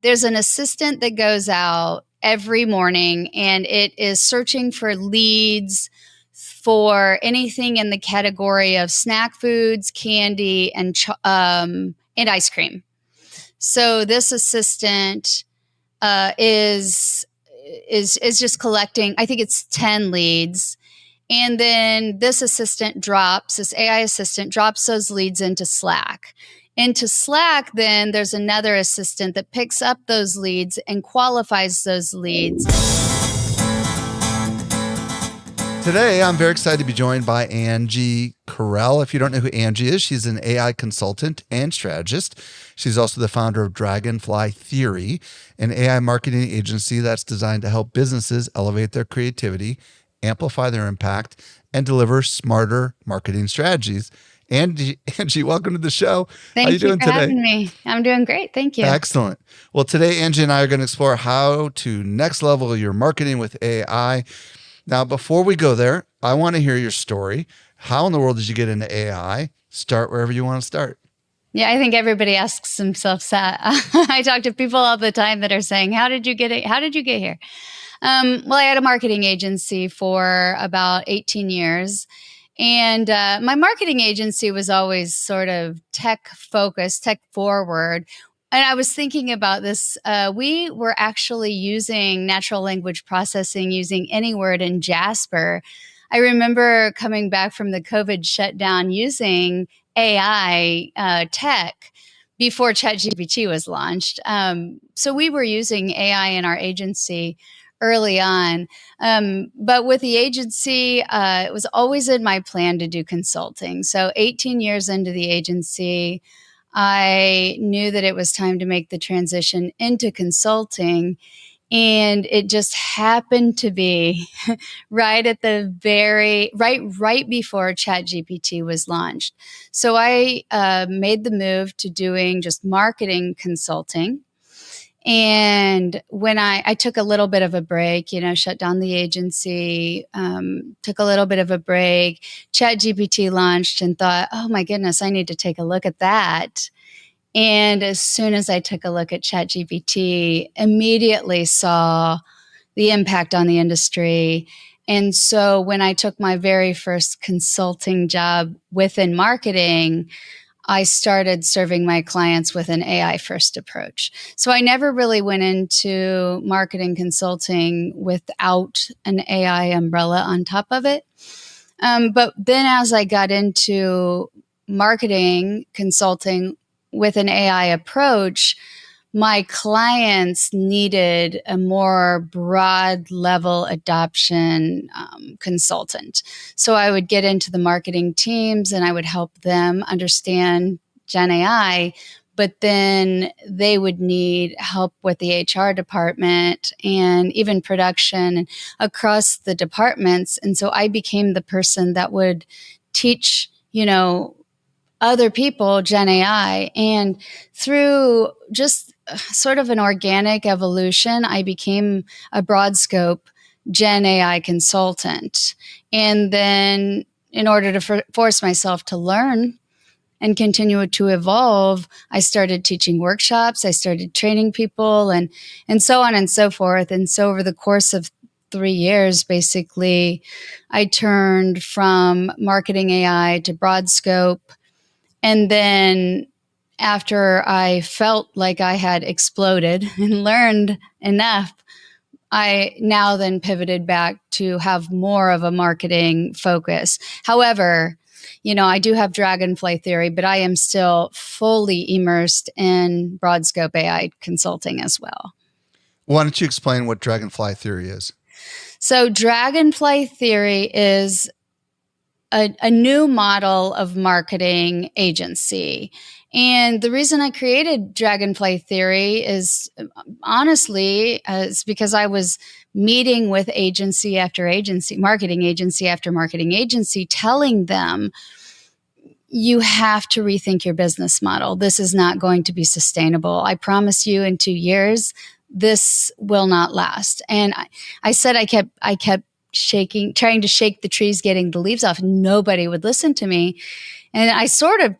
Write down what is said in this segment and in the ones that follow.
There's an assistant that goes out every morning and it is searching for leads for anything in the category of snack foods, candy, and ice cream. So this assistant is just collecting. I think it's 10 leads, and then this AI assistant drops those leads into Slack. Into Slack, then there's another assistant that picks up those leads and qualifies those leads. Today, I'm very excited to be joined by Angie Carel. If you don't know who Angie is, she's an AI consultant and strategist. She's also the founder of Dragonfly Theory, an AI marketing agency that's designed to help businesses elevate their creativity, amplify their impact, and deliver smarter marketing strategies. Angie, welcome to the show. Thank you for having me. I'm doing great. Thank you. Excellent. Well, today, Angie and I are going to explore how to next level your marketing with AI. Now, before we go there, I want to hear your story. How in the world did you get into AI? Start wherever you want to start. Yeah, I think everybody asks themselves that. I talk to people all the time that are saying, how did you get it? How did you get here? Well, I had a marketing agency for about 18 years. And my marketing agency was always sort of tech focused, tech forward. And I was thinking about this. We were actually using natural language processing using AnyWord and Jasper. I remember coming back from the COVID shutdown using AI tech before ChatGPT was launched. So we were using AI in our agency early on. But with the agency, it was always in my plan to do consulting. So 18 years into the agency, I knew that it was time to make the transition into consulting. And it just happened to be right at the right before ChatGPT was launched. So I made the move to doing just marketing consulting. And when I took a little bit of a break, shut down the agency, took a little bit of a break, ChatGPT launched and thought, oh my goodness, I need to take a look at that. And as soon as I took a look at ChatGPT, immediately saw the impact on the industry. And so when I took my very first consulting job within marketing, I started serving my clients with an AI first approach. So I never really went into marketing consulting without an AI umbrella on top of it. But then as I got into marketing consulting with an AI approach, my clients needed a more broad level adoption consultant. So I would get into the marketing teams and I would help them understand Gen AI, but then they would need help with the HR department and even production across the departments. And so I became the person that would teach, other people Gen AI. And through just sort of an organic evolution, I became a broad scope Gen AI consultant. And then in order to force myself to learn and continue to evolve, I started teaching workshops, I started training people and so on and so forth. And so over the course of 3 years, basically, I turned from marketing AI to broad scope. And then after I felt like I had exploded and learned enough, I now then pivoted back to have more of a marketing focus. However, I do have Dragonfly Theory, but I am still fully immersed in broad scope AI consulting as well. Why don't you explain what Dragonfly Theory is? So Dragonfly Theory is a new model of marketing agency. And the reason I created Dragonfly Theory is honestly, it's because I was meeting with agency after agency, marketing agency after marketing agency, telling them, you have to rethink your business model. This is not going to be sustainable. I promise you in 2 years, this will not last. And I said I kept shaking, trying to shake the trees, getting the leaves off. Nobody would listen to me. And I sort of,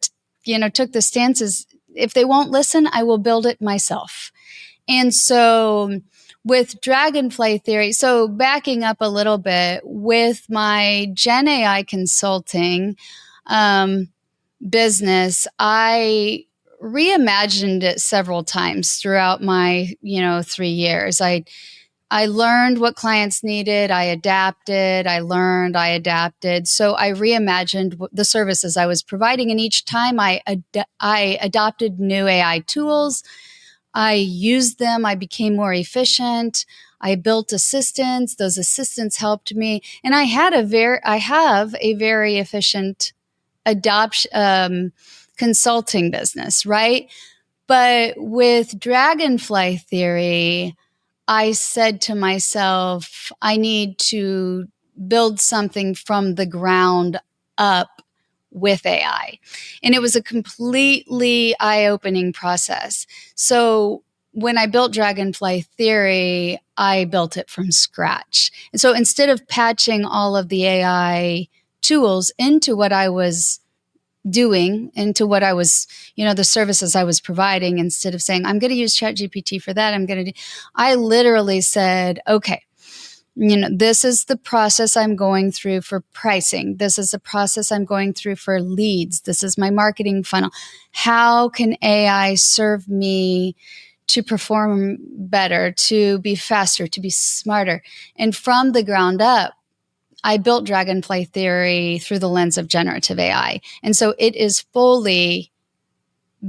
took the stance as if they won't listen, I will build it myself. And so with Dragonfly Theory, so backing up a little bit, with my Gen AI consulting business, I reimagined it several times throughout my 3 years. I learned what clients needed. I adapted. I learned. I adapted. So I reimagined the services I was providing, and each time I adopted new AI tools. I used them. I became more efficient. I built assistants. Those assistants helped me, and I have a very efficient adoption consulting business, right? But with Dragonfly Theory, I said to myself, I need to build something from the ground up with AI. And it was a completely eye-opening process. So when I built Dragonfly Theory, I built it from scratch. And so instead of patching all of the AI tools into what I was doing, into what I was, the services I was providing, instead of saying, I'm going to use ChatGPT for that, I literally said, okay, this is the process I'm going through for pricing. This is the process I'm going through for leads. This is my marketing funnel. How can AI serve me to perform better, to be faster, to be smarter? And from the ground up, I built Dragonfly Theory through the lens of generative AI. And so it is fully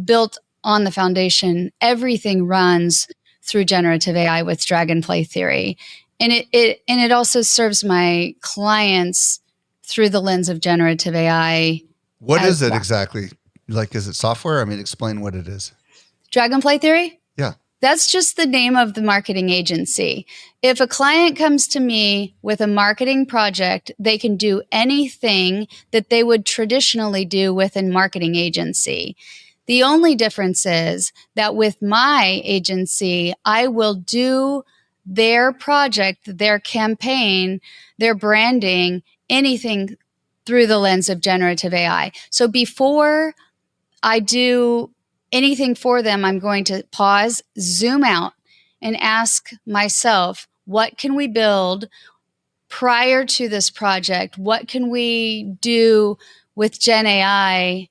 built on the foundation. Everything runs through generative AI with Dragonfly Theory. And it also serves my clients through the lens of generative AI. What is it exactly? Like, is it software? I mean, explain what it is. Dragonfly Theory? Yeah. That's just the name of the marketing agency. If a client comes to me with a marketing project, they can do anything that they would traditionally do with a marketing agency. The only difference is that with my agency, I will do their project, their campaign, their branding, anything through the lens of generative AI. So before I do anything for them, I'm going to pause, zoom out, and ask myself, what can we build prior to this project? What can we do with Gen AI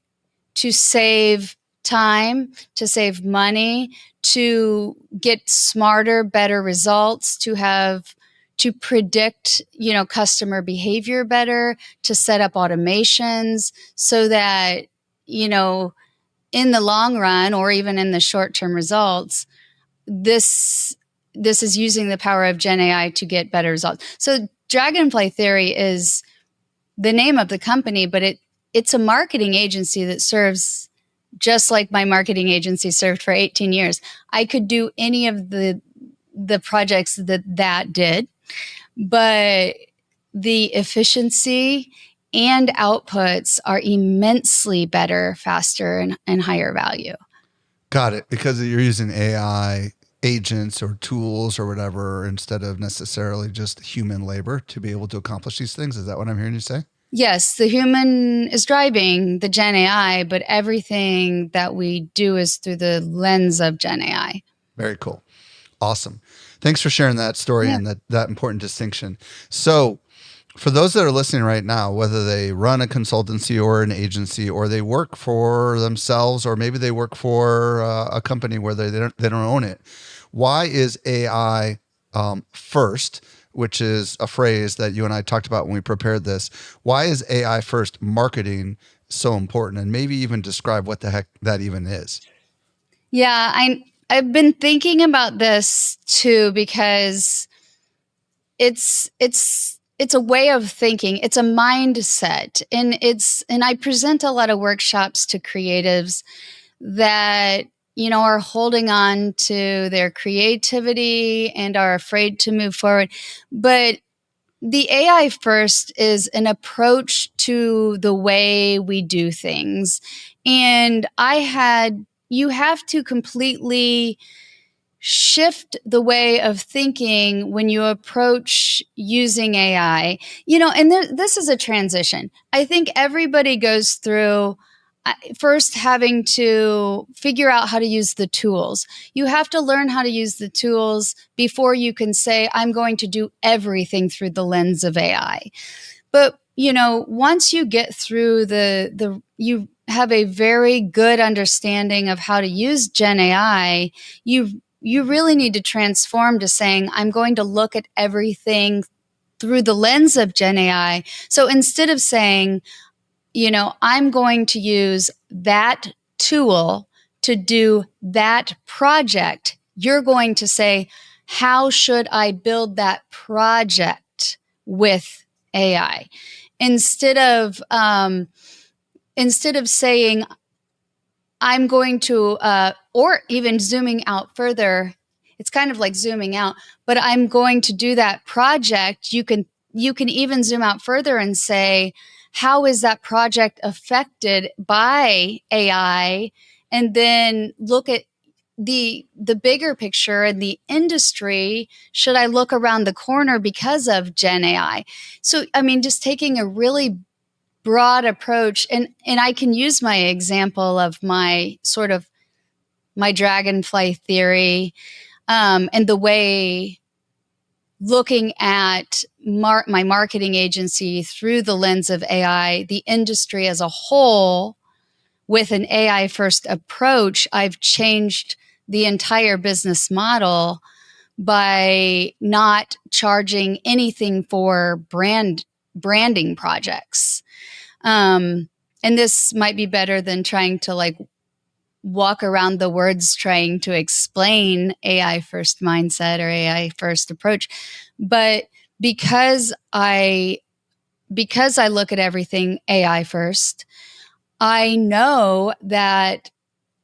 to save time, to save money, to get smarter, better results, to predict, customer behavior better, to set up automations so that, in the long run, or even in the short-term results, this is using the power of Gen AI to get better results. So Dragonfly Theory is the name of the company, but it's a marketing agency that serves just like my marketing agency served for 18 years. I could do any of the projects that did, but the efficiency and outputs are immensely better, faster, and higher value. Got it. Because you're using AI agents or tools or whatever instead of necessarily just human labor to be able to accomplish these things. Is that what I'm hearing you say? Yes, the human is driving the Gen AI, but everything that we do is through the lens of Gen AI. Very cool. Awesome. Thanks for sharing that story and that important distinction. So for those that are listening right now, whether they run a consultancy or an agency, or they work for themselves, or maybe they work for a company where they don't own it, why is AI first, which is a phrase that you and I talked about when we prepared this? Why is AI first marketing so important? And maybe even describe what the heck that even is. Yeah, I've been thinking about this too, because it's a way of thinking. It's a mindset. And I present a lot of workshops to creatives that, are holding on to their creativity and are afraid to move forward. But the AI first is an approach to the way we do things. And you have to completely shift the way of thinking when you approach using AI, and this is a transition. I think everybody goes through, first having to figure out how to use the tools. You have to learn how to use the tools before you can say, I'm going to do everything through the lens of AI. But, once you get through you have a very good understanding of how to use Gen AI, you really need to transform to saying, I'm going to look at everything through the lens of Gen AI. So instead of saying, I'm going to use that tool to do that project, you're going to say, how should I build that project with AI? Instead of saying, I'm going to, or even zooming out further, it's kind of like zooming out, but I'm going to do that project. You can even zoom out further and say, how is that project affected by AI? And then look at the bigger picture in the industry. Should I look around the corner because of Gen AI? So, just taking a really broad approach, and I can use my example of my dragonfly theory, and the way looking at my marketing agency through the lens of AI, the industry as a whole, with an AI first approach, I've changed the entire business model by not charging anything for branding projects. And this might be better than trying to walk around the words trying to explain AI first mindset or AI first approach. But because I look at everything AI first, I know that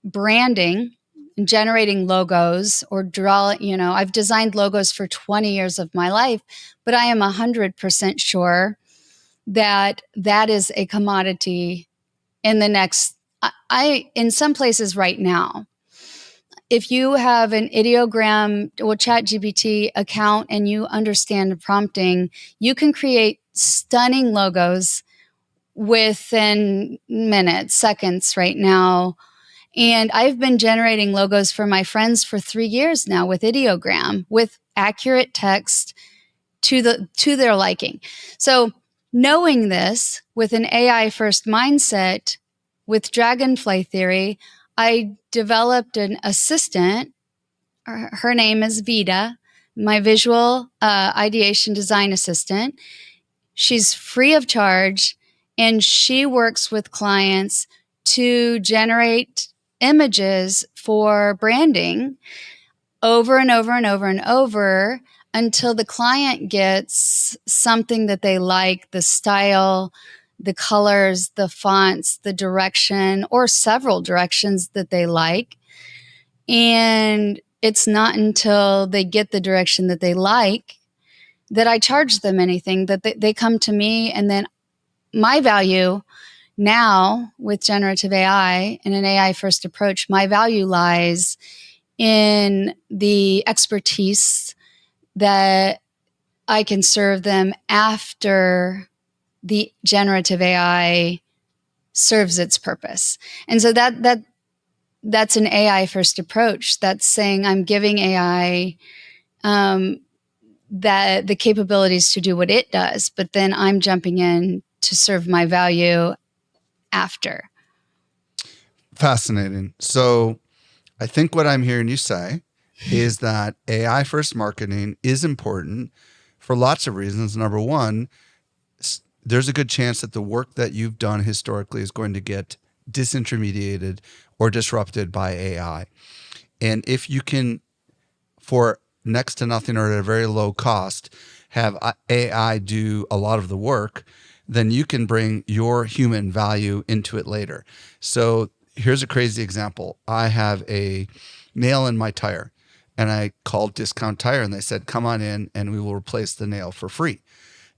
branding, generating logos or I've designed logos for 20 years of my life, but I am 100% sure that is a commodity in the next, in some places right now. If you have an ideogram or ChatGPT account and you understand prompting, you can create stunning logos within minutes, seconds right now. And I've been generating logos for my friends for 3 years now with ideogram, with accurate text to their liking. So knowing this with an AI first mindset, with dragonfly theory, I developed an assistant. Her name is Vida, my visual ideation design assistant. She's free of charge, and she works with clients to generate images for branding over and over and over and over until the client gets something that they like, the style, the colors, the fonts, the direction, or several directions that they like. And it's not until they get the direction that they like that I charge them anything, that they come to me. And then my value now with generative AI and an AI first approach, my value lies in the expertise that I can serve them after the generative AI serves its purpose. And so that's an AI first approach. That's saying I'm giving AI the capabilities to do what it does, but then I'm jumping in to serve my value after. Fascinating. So I think what I'm hearing you say is that AI first marketing is important for lots of reasons. Number one, there's a good chance that the work that you've done historically is going to get disintermediated or disrupted by AI. And if you can, for next to nothing or at a very low cost, have AI do a lot of the work, then you can bring your human value into it later. So here's a crazy example. I have a nail in my tire, and I called Discount Tire, and they said, come on in and we will replace the nail for free.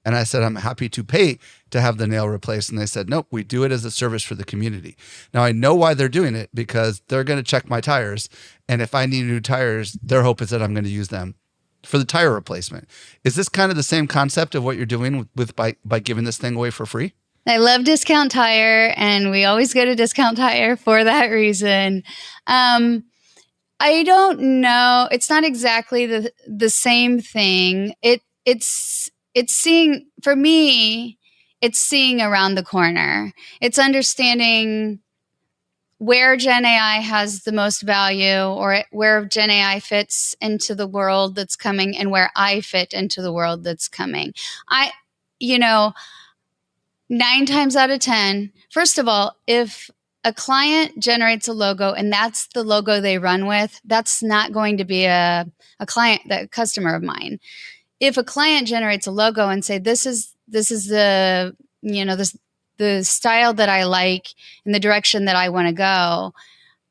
And I said, I'm happy to pay to have the nail replaced. And they said, nope, we do it as a service for the community. Now I know why they're doing it, because they're going to check my tires. And if I need new tires, their hope is that I'm going to use them for the tire replacement. Is this kind of the same concept of what you're doing with by giving this thing away for free? I love Discount Tire, and we always go to Discount Tire for that reason. I don't know. It's not exactly the same thing. It's seeing, for me, it's seeing around the corner. It's understanding where Gen AI has the most value, or where Gen AI fits into the world that's coming, and where I fit into the world that's coming. I, you know, 9 times out of 10, first of all, if a client generates a logo and that's the logo they run with, that's not going to be a customer of mine. If a client generates a logo and say, this is the, the style that I like and the direction that I want to go,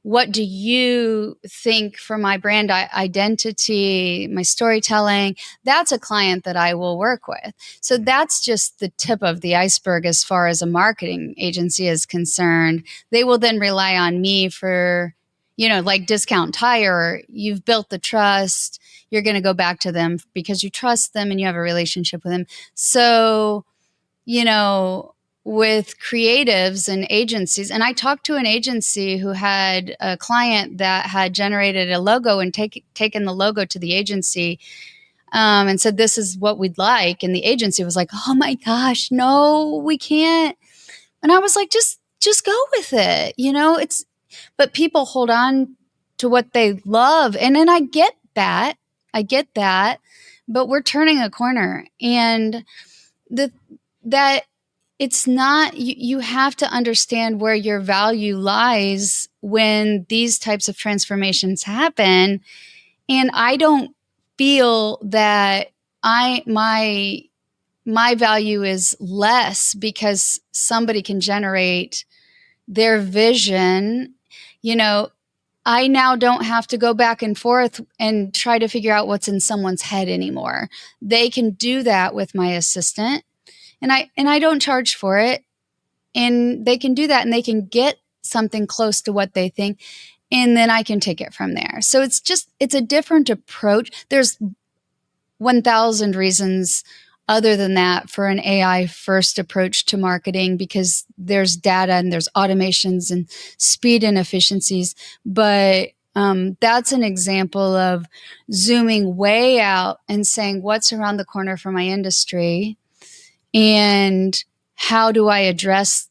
what do you think for my brand identity, my storytelling? That's a client that I will work with. So that's just the tip of the iceberg as far as a marketing agency is concerned. They will then rely on me for, like Discount Tire, you've built the trust. You're going to go back to them because you trust them and you have a relationship with them. So, with creatives and agencies, and I talked to an agency who had a client that had generated a logo and taken the logo to the agency, and said, this is what we'd like. And the agency was like, oh my gosh, no, we can't. And I was like, just go with it. But people hold on to what they love. And then I get that, but we're turning a corner, and that it's not, you have to understand where your value lies when these types of transformations happen. And I don't feel that my value is less because somebody can generate their vision. I now don't have to go back and forth and try to figure out what's in someone's head anymore. They can do that with my assistant. And I don't charge for it. And they can do that, and they can get something close to what they think. And then I can take it from there. So it's a different approach. There's 1,000 reasons other than that for an AI first approach to marketing, because there's data and there's automations and speed and efficiencies. But that's an example of zooming way out and saying, what's around the corner for my industry? And how do I address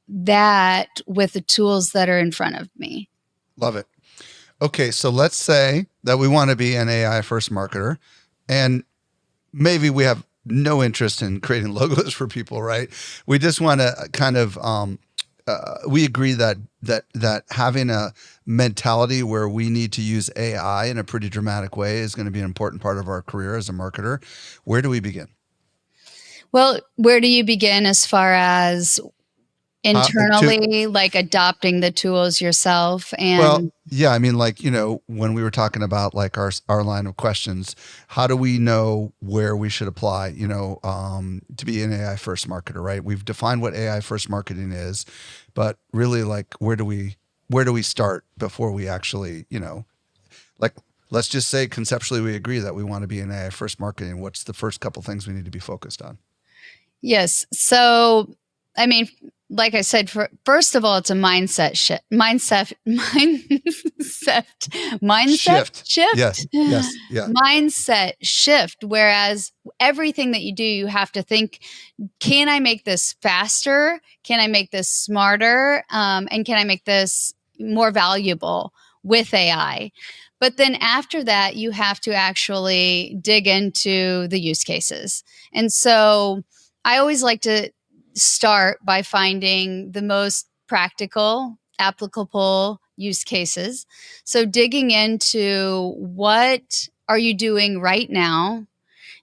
that with the tools that are in front of me? Love it. Okay, so let's say that we want to be an AI first marketer, and maybe we have no interest in creating logos for people, right? We just want to kind of, we agree that having a mentality where we need to use AI in a pretty dramatic way is going to be an important part of our career as a marketer. Where do we begin? Well, where do you begin as far as internally, like adopting the tools yourself? And well, yeah, I mean, like, when we were talking about like our line of questions, how do we know where we should apply, to be an AI first marketer, right? We've defined what AI first marketing is, but really, like, where do we start before we actually, like, let's just say conceptually we agree that we want to be an AI first marketing. What's the first couple things we need to be focused on? Yes. So, I mean, like I said, first of all, it's a mindset shift. Mindset shift. Yes. Yeah. Mindset shift. Whereas everything that you do, you have to think, can I make this faster? Can I make this smarter? And can I make this more valuable with AI? But then after that, you have to actually dig into the use cases. And so I always like to start by finding the most practical, applicable use cases. So digging into what are you doing right now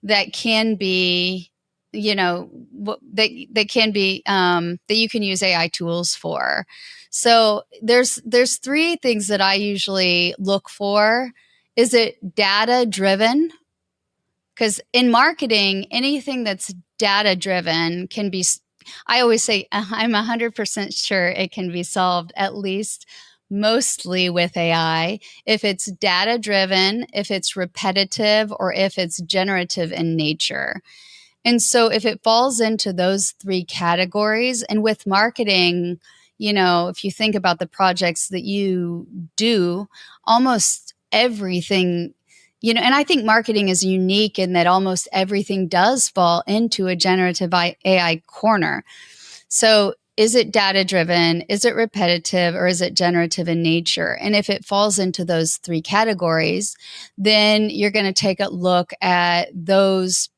that can be, that can be that you can use AI tools for. So there's 3 things that I usually look for. Is it data driven? Because in marketing, anything that's data driven can be, I always say, I'm 100% sure it can be solved, at least mostly with AI. If it's data driven, if it's repetitive, or if it's generative in nature. And so if it falls into those three categories, and with marketing, if you think about the projects that you do, almost everything, and I think marketing is unique in that almost everything does fall into a generative AI corner. So is it data driven? Is it repetitive? Or is it generative in nature? And if it falls into those three categories, then you're going to take a look at those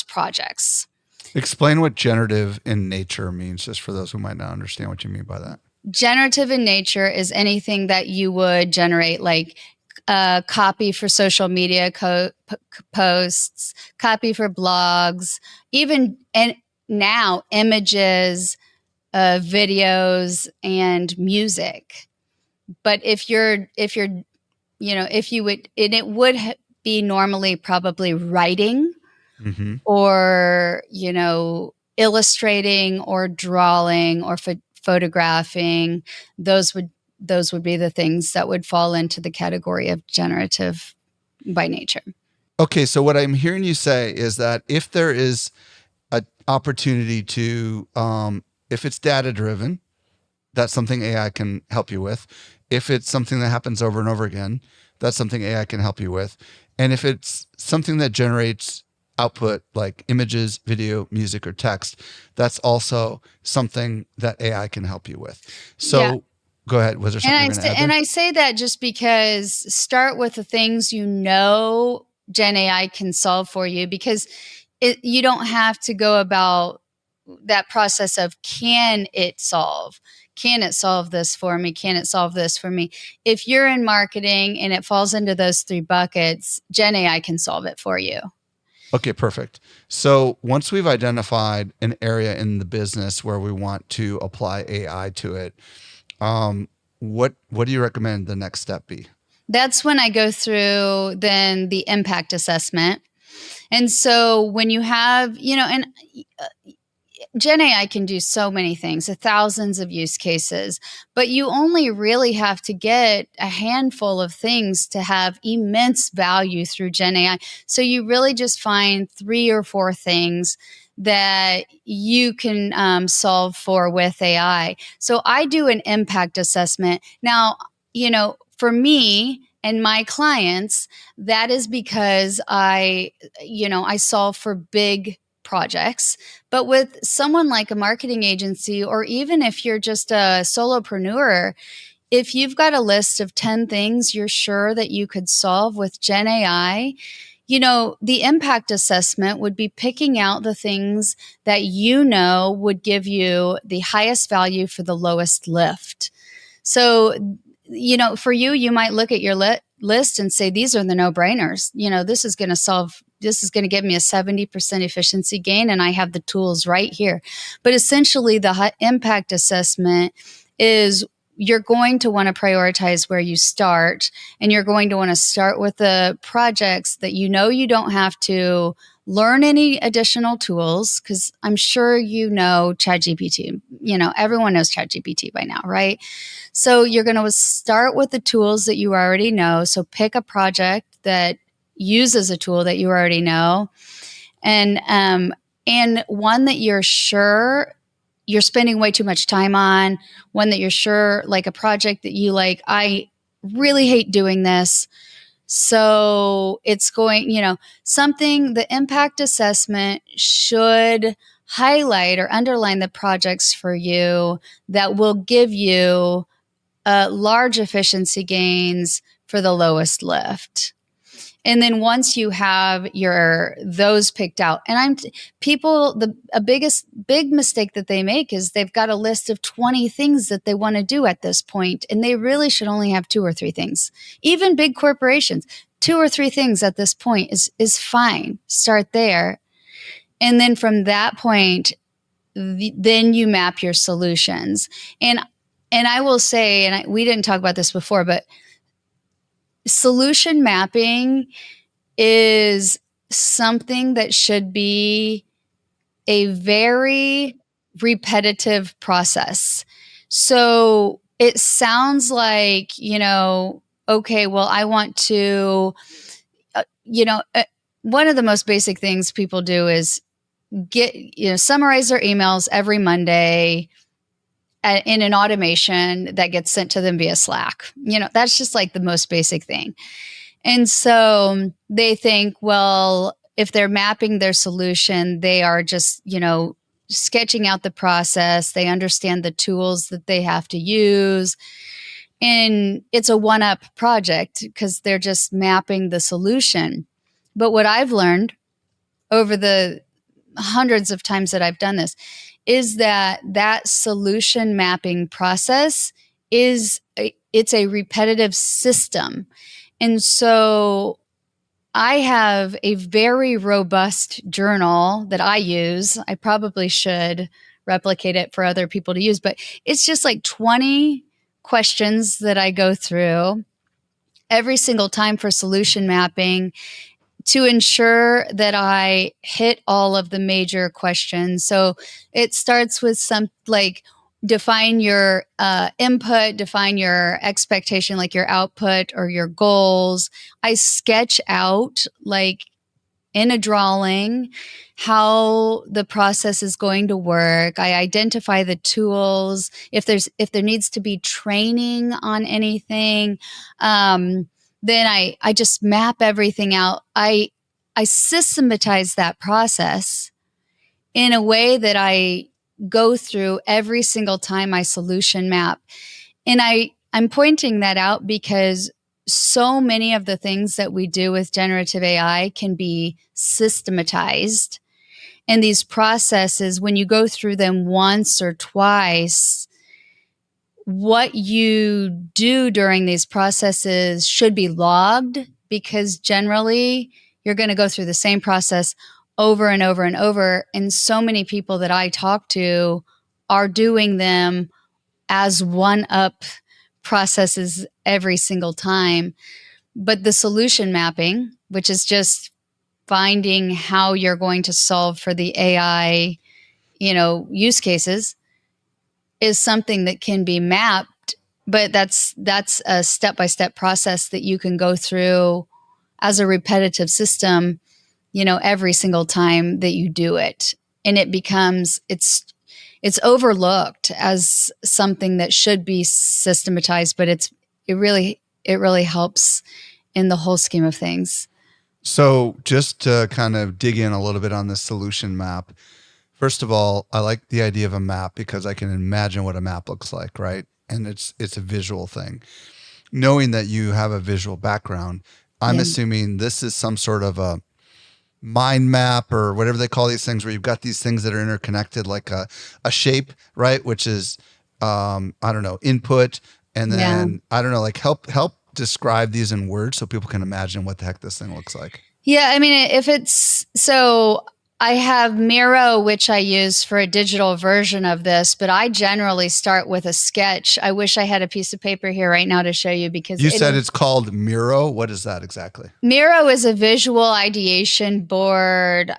projects. Explain what generative in nature means, just for those who might not understand what you mean by that. Generative in nature is anything that you would generate, like copy for social media posts, copy for blogs, even and now images, videos, and music. But if you would, and it would be normally probably writing, Mm-hmm. or illustrating or drawing or photographing. Those would be the things that would fall into the category of generative by nature. Okay, so what I'm hearing you say is that if there is an opportunity to, if it's data driven, that's something AI can help you with. If it's something that happens over and over again, that's something AI can help you with. And if it's something that generates output like images, video, music, or text, that's also something that AI can help you with. So yeah. Go ahead. Was there something you're going to add there? And I say that just because start with the things Gen AI can solve for you, because you don't have to go about that process of can it solve this for me? Can it solve this for me? If you're in marketing and it falls into those three buckets, Gen AI can solve it for you. Okay, perfect. So once we've identified an area in the business where we want to apply AI to it, what do you recommend the next step be? That's when I go through then the impact assessment. And so when you have, and Gen AI can do so many things, thousands of use cases, but you only really have to get a handful of things to have immense value through Gen AI. So you really just find 3 or 4 things that you can solve for with AI. So I do an impact assessment. Now, for me and my clients, that is because I solve for big projects. But with someone like a marketing agency, or even if you're just a solopreneur, if you've got a list of 10 things you're sure that you could solve with Gen AI, the impact assessment would be picking out the things that would give you the highest value for the lowest lift. So, for you might look at your list and say, these are the no-brainers. This is going to give me a 70% efficiency gain, and I have the tools right here. But essentially, the impact assessment is you're going to want to prioritize where you start, and you're going to want to start with the projects that you don't have to learn any additional tools, because I'm sure ChatGPT. Everyone knows ChatGPT by now, right? So you're going to start with the tools that you already know. So pick a project that uses a tool that you already know, and one that you're sure you're spending way too much time on, one that you're sure, like a project that you like, I really hate doing this. So it's going, something, the impact assessment should highlight or underline the projects for you that will give you large efficiency gains for the lowest lift. And then once you have those picked out, and big mistake that they make is they've got a list of 20 things that they want to do at this point, and they really should only have 2 or 3 things. Even big corporations, 2 or 3 things at this point is fine. Start there. And then from that point, then you map your solutions. And I will say, and we didn't talk about this before, but solution mapping is something that should be a very repetitive process. So it sounds like, okay, well, I want to, one of the most basic things people do is summarize their emails every Monday in an automation that gets sent to them via Slack. That's just like the most basic thing. And so they think, well, if they're mapping their solution, they are just, sketching out the process. They understand the tools that they have to use. And it's a one-up project because they're just mapping the solution. But what I've learned over the hundreds of times that I've done this is that solution mapping process it's a repetitive system. And so I have a very robust journal that I use. I probably should replicate it for other people to use, but it's just like 20 questions that I go through every single time for solution mapping to ensure that I hit all of the major questions. So it starts with some like define your input, define your expectation, like your output or your goals. I sketch out like in a drawing how the process is going to work. I identify the tools. If there needs to be training on anything, then I just map everything out. I systematize that process in a way that I go through every single time I solution map. And I'm pointing that out because so many of the things that we do with generative AI can be systematized. And these processes, when you go through them once or twice, what you do during these processes should be logged, because generally you're going to go through the same process over and over and over. And so many people that I talk to are doing them as one-up processes every single time. But the solution mapping, which is just finding how you're going to solve for the AI, use cases, is something that can be mapped, but that's a step-by-step process that you can go through as a repetitive system, every single time that you do it. And it becomes, it's overlooked as something that should be systematized, but it really helps in the whole scheme of things. So just to kind of dig in a little bit on the solution map, first of all, I like the idea of a map because I can imagine what a map looks like, right? And it's a visual thing. Knowing that you have a visual background, I'm assuming this is some sort of a mind map or whatever they call these things, where you've got these things that are interconnected, like a shape, right? Which is, I don't know, input. And then, I don't know, like help describe these in words so people can imagine what the heck this thing looks like. Yeah. I mean, so I have Miro, which I use for a digital version of this, but I generally start with a sketch. I wish I had a piece of paper here right now to show you, because you said it's called Miro. What is that exactly? Miro is a visual ideation board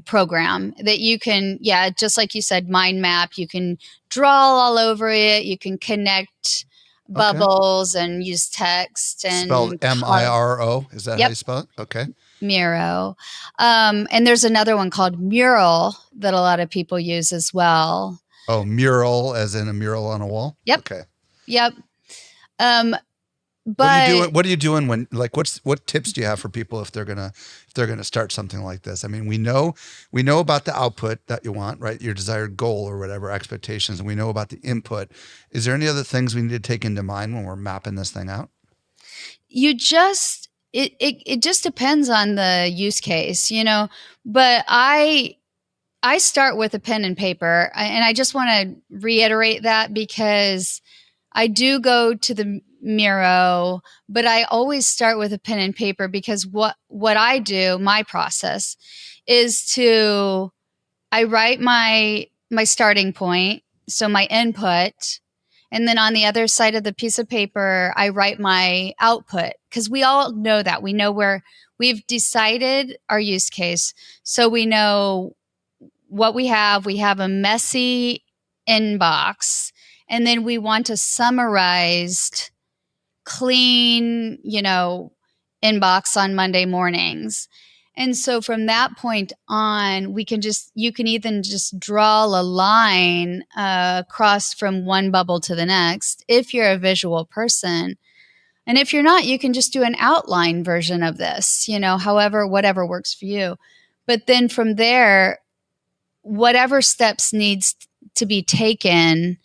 program that you can, just like you said, mind map. You can draw all over it. You can connect bubbles and use text. And spelled Miro. Is that how you spell it? Okay. Miro. And there's another one called Mural that a lot of people use as well. Oh, mural as in a mural on a wall? Yep. Okay. Yep. But what are you doing when, like, what tips do you have for people if they're gonna start something like this? I mean, we know about the output that you want, right? Your desired goal or whatever, expectations, and we know about the input. Is there any other things we need to take into mind when we're mapping this thing out? It just depends on the use case, but I start with a pen and paper, and I just want to reiterate that because I do go to the Miro, but I always start with a pen and paper, because what I do, my process is I write my starting point, so my input, and then on the other side of the piece of paper, I write my output, because we all know that. We know where we've decided our use case, so we know what we have. We have a messy inbox, and then we want a summarized, clean, inbox on Monday mornings. And so from that point on, you can even just draw a line across from one bubble to the next if you're a visual person. And if you're not, you can just do an outline version of this, whatever works for you. But then from there, whatever steps needs to be taken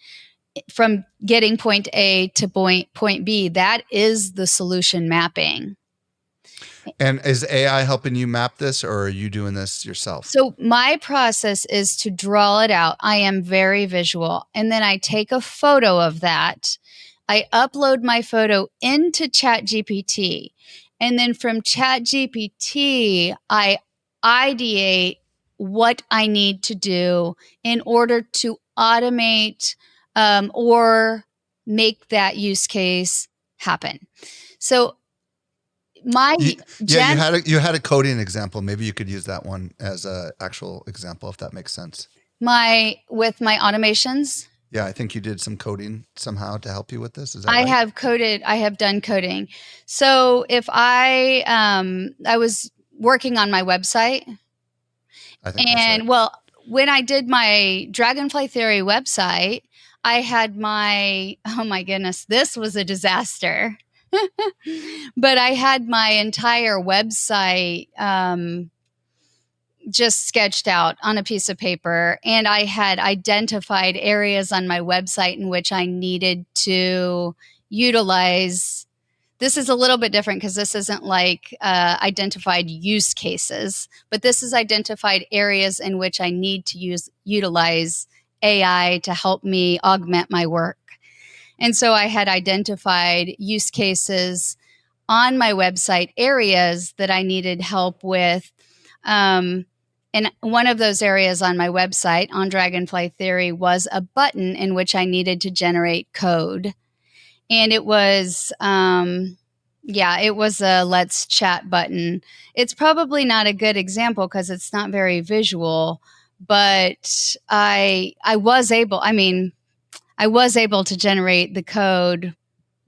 from getting point A to point B, that is the solution mapping. And is AI helping you map this, or are you doing this yourself? So my process is to draw it out. I am very visual. And then I take a photo of that. I upload my photo into ChatGPT. And then from ChatGPT, I ideate what I need to do in order to automate or make that use case happen. So you had a coding example. Maybe you could use that one as an actual example, if that makes sense. With my automations. Yeah, I think you did some coding somehow to help you with this. Is that I right? I have done coding. So if I was working on my website, I think that's right. well, when I did my Dragonfly Theory website, I had oh my goodness, this was a disaster. But I had my entire website just sketched out on a piece of paper, and I had identified areas on my website in which I needed to utilize. This is a little bit different because this isn't like identified use cases, but this is identified areas in which I need to utilize AI to help me augment my work. And so I had identified use cases on my website, areas that I needed help with. And one of those areas on my website on Dragonfly Theory was a button in which I needed to generate code. And it was, it was a let's chat button. It's probably not a good example because it's not very visual, but I was able to generate the code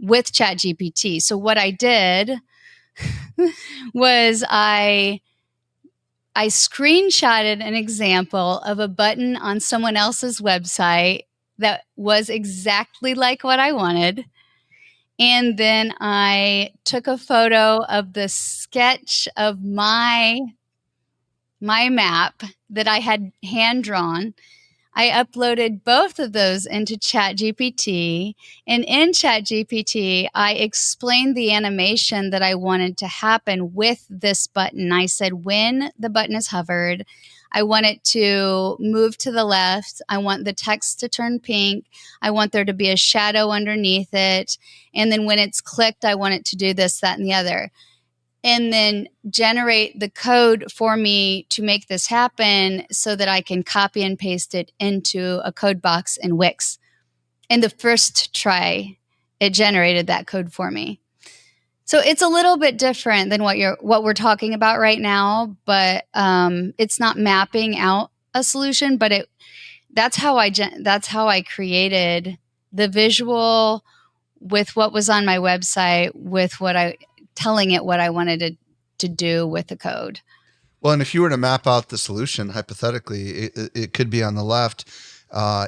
with ChatGPT. So what I did was I screenshotted an example of a button on someone else's website that was exactly like what I wanted. And then I took a photo of the sketch of my map that I had hand drawn. I uploaded both of those into ChatGPT, and in ChatGPT, I explained the animation that I wanted to happen with this button. I said, when the button is hovered, I want it to move to the left. I want the text to turn pink. I want there to be a shadow underneath it. And then when it's clicked, I want it to do this, that, and the other. And then generate the code for me to make this happen so that I can copy and paste it into a code box in Wix. In the first try, it generated that code for me. So it's a little bit different than what we're talking about right now, but it's not mapping out a solution, but that's how I created the visual with what was on my website, with telling it what I wanted to do with the code. Well, and if you were to map out the solution, hypothetically, it could be on the left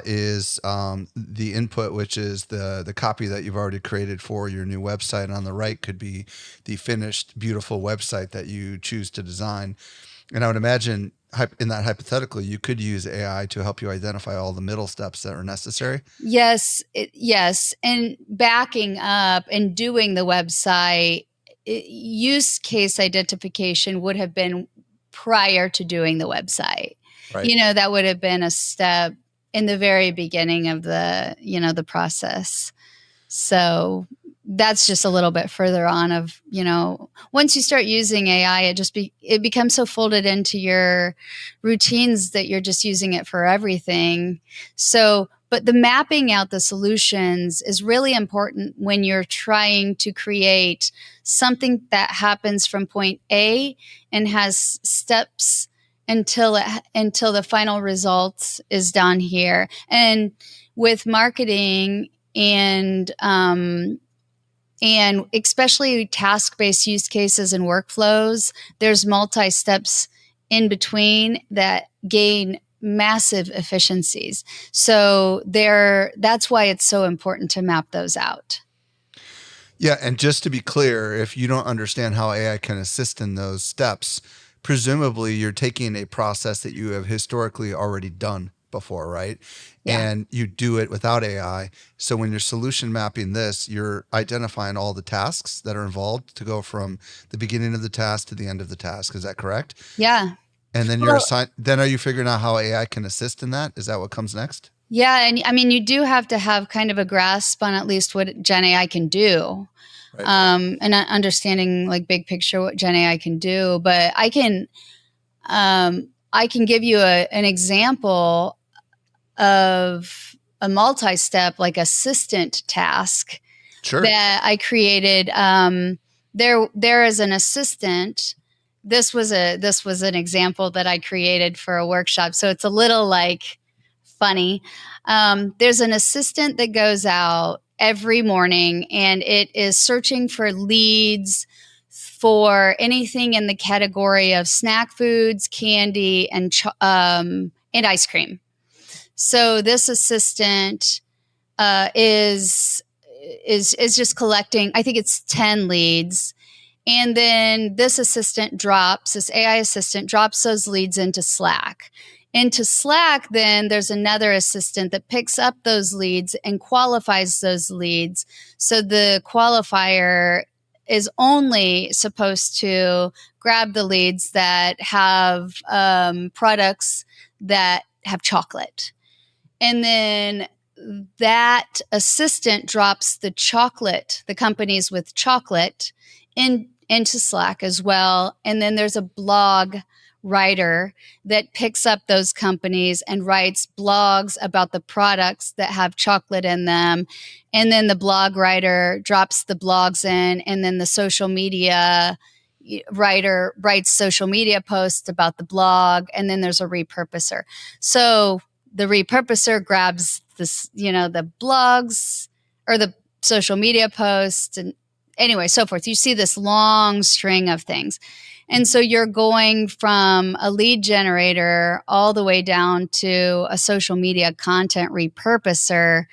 is the input, which is the copy that you've already created for your new website. And on the right could be the finished, beautiful website that you choose to design. And I would imagine in that hypothetical, you could use AI to help you identify all the middle steps that are necessary. Yes. And backing up and doing the website, use case identification would have been prior to doing the website. Right. That would have been a step in the very beginning of the process. So that's just a little bit further on of, once you start using AI, it becomes so folded into your routines that you're just using it for everything. So, but the mapping out the solutions is really important when you're trying to create something that happens from point A and has steps until the final result is down here. And with marketing and And especially task-based use cases and workflows, there's multi-steps in between that gain massive efficiencies. So that's why it's so important to map those out. Yeah, and just to be clear, if you don't understand how AI can assist in those steps, presumably you're taking a process that you have historically already done before, right? Yeah. And you do it without AI. So when you're solution mapping this, you're identifying all the tasks that are involved to go from the beginning of the task to the end of the task. Is that correct? Yeah. And then Well, then are you figuring out how AI can assist in that? Is that what comes next? yeah. And I mean, you do have to have kind of a grasp on at least what Gen AI can do. Right. And understanding like big picture what Gen AI can do. But I can give you an example of a multi-step like assistant task Sure. that I created. There is an assistant. This was an example that I created for a workshop. So it's a little like funny. There's an assistant that goes out every morning and it is searching for leads for anything in the category of snack foods, candy, and ice cream. So this assistant is just collecting. I think it's 10 leads, and then this AI assistant drops those leads into Slack. Into Slack, then there's another assistant that picks up those leads and qualifies those leads. So the qualifier is only supposed to grab the leads that have products that have chocolate. And then that assistant drops the companies with chocolate into Slack as well. And then there's a blog writer that picks up those companies and writes blogs about the products that have chocolate in them. And then the blog writer drops the blogs in, and then the social media writer writes social media posts about the blog, and then there's a repurposer. So the repurposer grabs the blogs or the social media posts, and anyway, so forth. You see this long string of things. And so you're going from a lead generator all the way down to a social media content repurposer.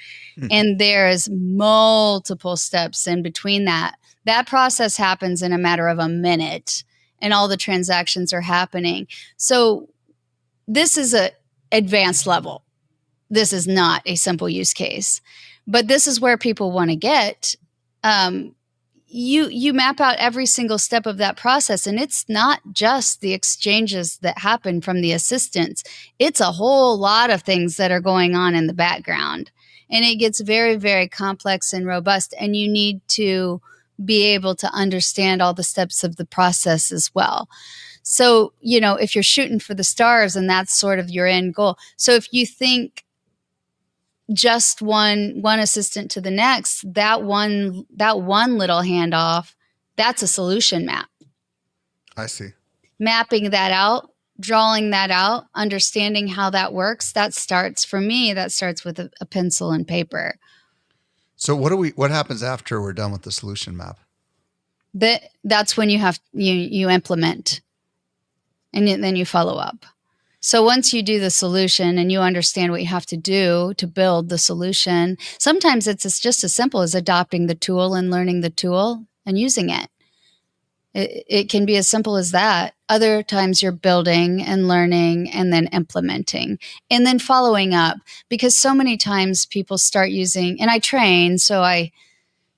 And there's multiple steps in between that. That process happens in a matter of a minute, and all the transactions are happening. So this is an advanced level. This is not a simple use case, but this is where people want to get. You map out every single step of that process, and it's not just the exchanges that happen from the assistants. It's a whole lot of things that are going on in the background, and it gets very, very complex and robust, and you need to be able to understand all the steps of the process as well. So, if you're shooting for the stars and that's sort of your end goal. So if you think just one assistant to the next, that one little handoff, that's a solution map. I see. Mapping that out, drawing that out, understanding how that works, that starts with a pencil and paper. So what happens after we're done with the solution map? That's when you implement, and then you follow up. So once you do the solution and you understand what you have to do to build the solution, sometimes it's just as simple as adopting the tool and learning the tool and using it. It can be as simple as that. Other times you're building and learning and then implementing and then following up, because so many times people start using, and I train, so I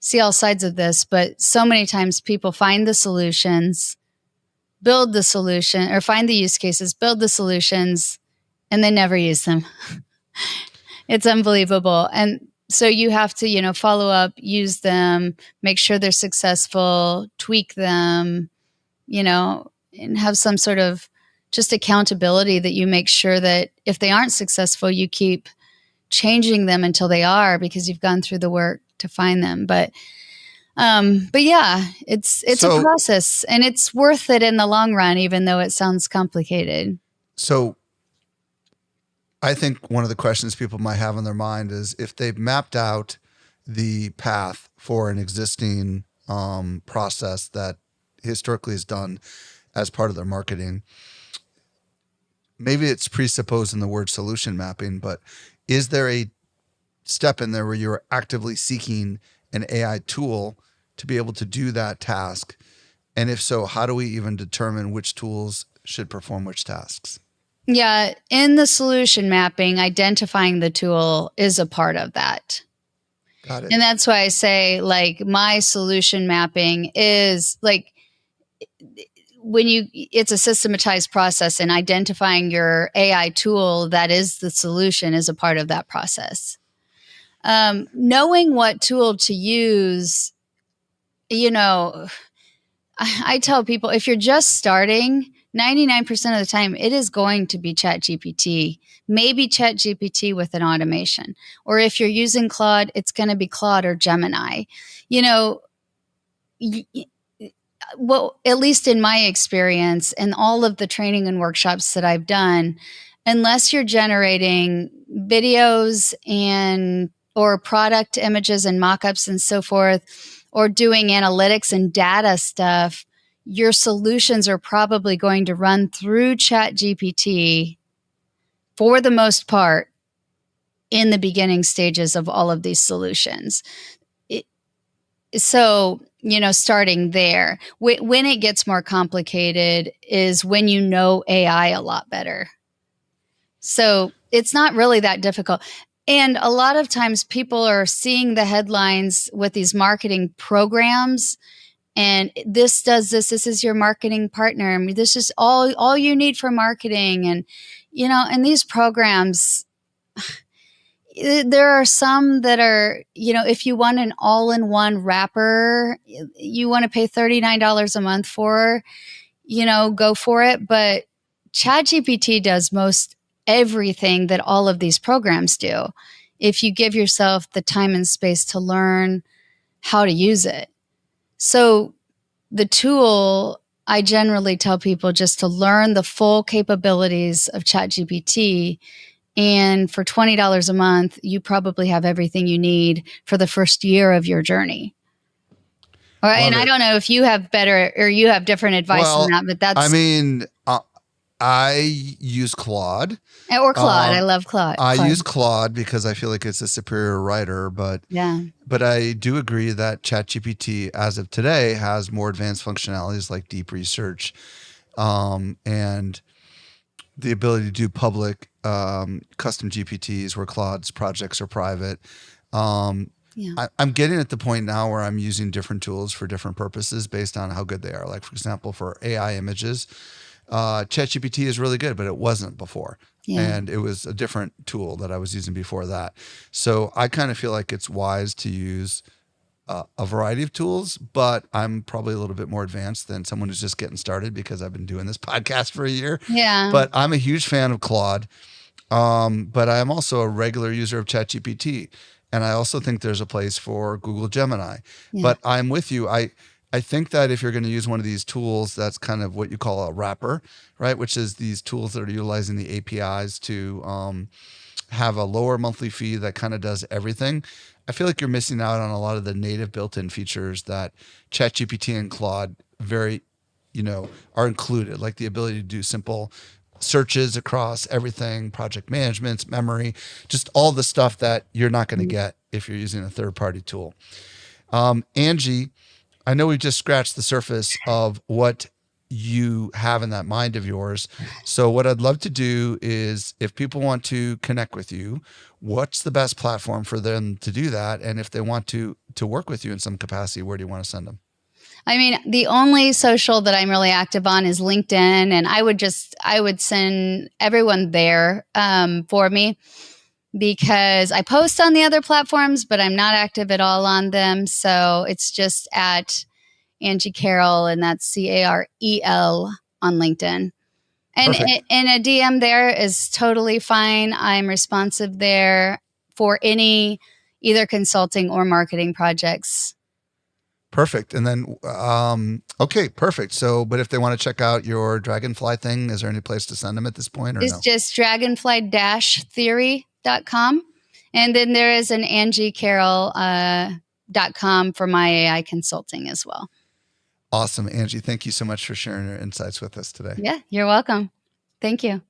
see all sides of this, but so many times people find the solutions, build the solution, or find the use cases, build the solutions, and they never use them. It's unbelievable. And so you have to, follow up, use them, make sure they're successful, tweak them, and have some sort of just accountability that you make sure that if they aren't successful, you keep changing them until they are, because you've gone through the work to find them. But yeah, it's a process, and it's worth it in the long run, even though it sounds complicated. So I think one of the questions people might have in their mind is, if they've mapped out the path for an existing process that historically is done as part of their marketing. Maybe it's presupposed in the word solution mapping, but is there a step in there where you're actively seeking an AI tool to be able to do that task? And if so, how do we even determine which tools should perform which tasks? Yeah, in the solution mapping, identifying the tool is a part of that. Got it. And that's why I say, like, my solution mapping is like it's a systematized process, and identifying your AI tool that is the solution is a part of that process. Knowing what tool to use, I tell people, if you're just starting, 99% of the time, it is going to be ChatGPT, maybe ChatGPT with an automation. Or if you're using Claude, it's going to be Claude or Gemini. Well, at least in my experience and all of the training and workshops that I've done, unless you're generating videos or product images and mock-ups and so forth, or doing analytics and data stuff, your solutions are probably going to run through ChatGPT for the most part in the beginning stages of all of these solutions. So, starting there. When it gets more complicated is when you know AI a lot better. So it's not really that difficult. And a lot of times people are seeing the headlines with these marketing programs, and this does this is your marketing partner. I mean, this is all you need for marketing. And, and these programs, there are some that are, if you want an all-in-one wrapper, you want to pay $39 a month for, go for it. But ChatGPT does most everything that all of these programs do, if you give yourself the time and space to learn how to use it. So the tool, I generally tell people just to learn the full capabilities of ChatGPT. And for $20 a month, you probably have everything you need for the first year of your journey. And I don't know if you have better or you have different advice on that, but that's... I mean, I use Claude. Or Claude. I love Claude. I use Claude because I feel like it's a superior writer, but I do agree that ChatGPT, as of today, has more advanced functionalities like deep research, and the ability to do public custom GPTs where Claude's projects are private. I'm getting at the point now where I'm using different tools for different purposes based on how good they are. Like, for example, for AI images, ChatGPT is really good, but it wasn't before. And it was a different tool that I was using before that. So I kind of feel like it's wise to use a variety of tools, but I'm probably a little bit more advanced than someone who's just getting started because I've been doing this podcast for a year. Yeah. But I'm a huge fan of Claude. But I am also a regular user of ChatGPT. And I also think there's a place for Google Gemini. But I'm with you. I think that if you're going to use one of these tools, that's kind of what you call a wrapper, right? Which is these tools that are utilizing the APIs to have a lower monthly fee that kind of does everything. I feel like you're missing out on a lot of the native built-in features that ChatGPT and Claude are included, like the ability to do simple searches across everything, project management, memory, just all the stuff that you're not going to get if you're using a third-party tool. Angie, I know we just scratched the surface of what you have in that mind of yours. So what I'd love to do is, if people want to connect with you, what's the best platform for them to do that? And if they want to work with you in some capacity, where do you want to send them? I mean, the only social that I'm really active on is LinkedIn, and I would send everyone there for me, because I post on the other platforms, but I'm not active at all on them. So it's just at Angie Carel, and that's Carel on LinkedIn. And a DM there is totally fine. I'm responsive there for any either consulting or marketing projects. Perfect. And then, okay, perfect. So, but if they want to check out your Dragonfly thing, is there any place to send them at this point, or it's no? Just dragonfly-theory.com. And then there is an angiecarel.com for my AI consulting as well. Awesome. Angie, thank you so much for sharing your insights with us today. Yeah, you're welcome. Thank you.